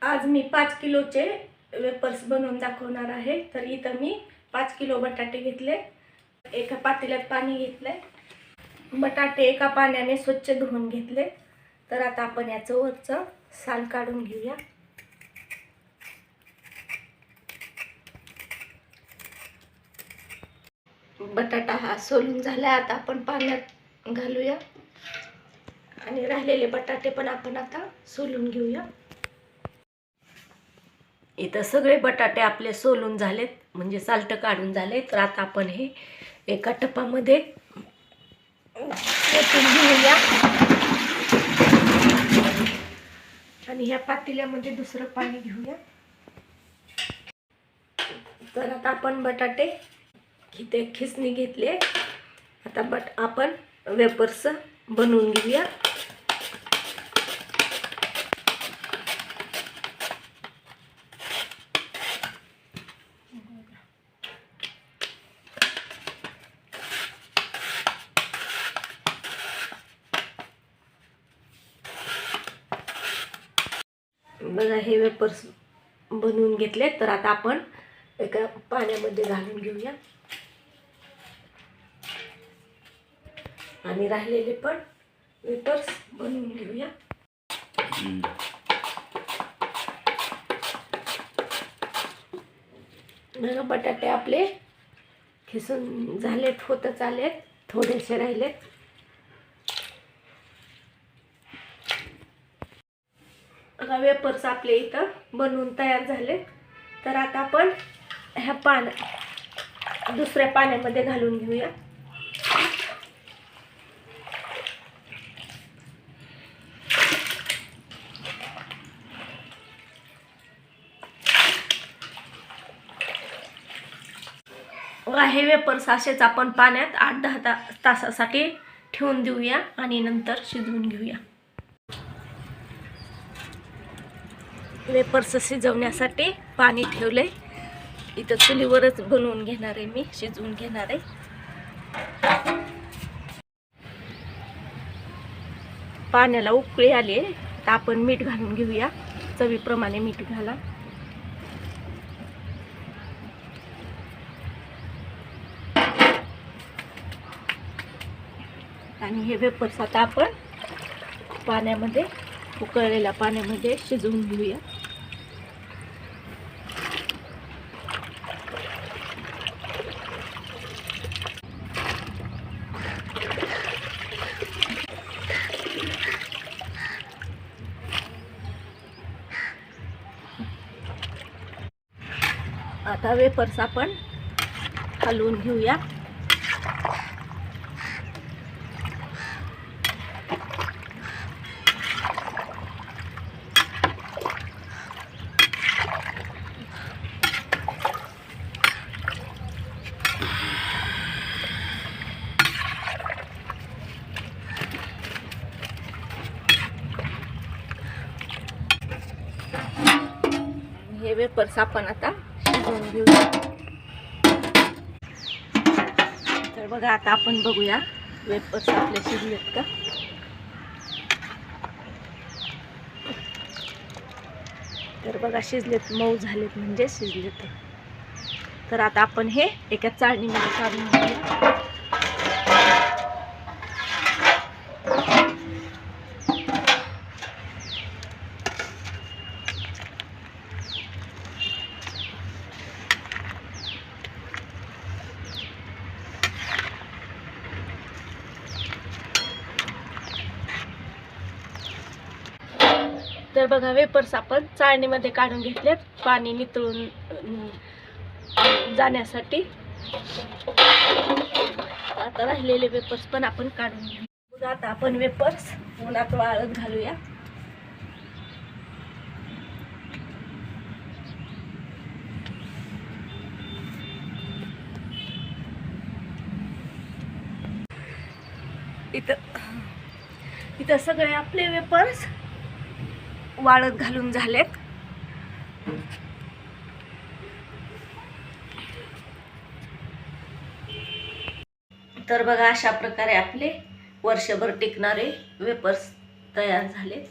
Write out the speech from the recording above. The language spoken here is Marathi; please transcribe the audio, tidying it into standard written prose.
आज मी 5 किलोचे वेफर्स बनवून दाखवणार आहे। तर इथं मी 5 किलो बटाटे घेतले, एका पातेल्यात पाणी घेतले, बटाटे एका पाण्याने स्वच्छ धुवून घेतले। तर आता आपण याचं वरचं साल काढून घेऊया। बटाटा हा सोलून झाला, आता आपण पाण्यात घालूया आणि राहिलेले बटाटे पण आपण आता सोलून घेऊया। इथं सगळे बटाटे आपले सोलून झालेत, म्हणजे साल्ट काढून झाले। तर आता आपण हे एका टपामध्ये ओतून घेऊया आणि ह्या पातेल्यामध्ये दुसरं पाणी घेऊया। तर आता आपण बटाटे इथे खिसणी घेतली, आता आपण वेफर्स बनवून घेऊया। बघा हे वेफर्स बनवून घेतले। तर आता आपण एका पाण्यामध्ये घालून घेऊया आणि राहिलेले पण वेफर्स बनवून घेऊया। बघा बटाटे आपले खिसून झालेत, होतच आलेत, थोडेसे राहिलेत। बघा वेफर्स आपले इथं बनवून तयार झाले। तर आता आपण ह्या दुसऱ्या पाण्यामध्ये घालून घेऊया। हे वेफर्स असेच आपण पाण्यात 8-10 तासासाठी ठेवून देऊया आणि नंतर शिजवून घेऊया। वेफर्स शिजवण्यासाठी पाणी ठेवले, इथं चुलीवरच बनवून घेणार आहे, मी शिजवून घेणार आहे। पाण्याला उकळी आली आहे, तर आपण मीठ घालून घेऊया, चवीप्रमाणे मीठ घाला। आणि हे वेफर्स आता आपण पाण्यामध्ये, उकळलेल्या पाण्यामध्ये शिजवून घेऊया। आता वेफर्स आपण हलवून घेऊया। हे वेफर्स आपण आता शिजवून घेऊया। तर बघा आता आपण बघूया वेफर्स आपले शिजलेत का। तर बघा शिजलेत, मऊ झालेत, म्हणजे शिजलेत। तर आता आपण हे एका चाळणीमध्ये काढून घेऊया। तर बघा वेफर्स आपण चाळणीमध्ये काढून घेतलेत, पाणी नितळून जाण्यासाठी। आता राहिलेले वेफर्स पण आपण काढून घेऊ। बघा आता आपण वेफर्स उन्हात वाळत घालूया। इथं सगळे आपले वेफर्स वाळत घालून झालेत। तर बघा अशा प्रकारे आपले वर्षभर टिकणारे वेफर्स तयार झाले।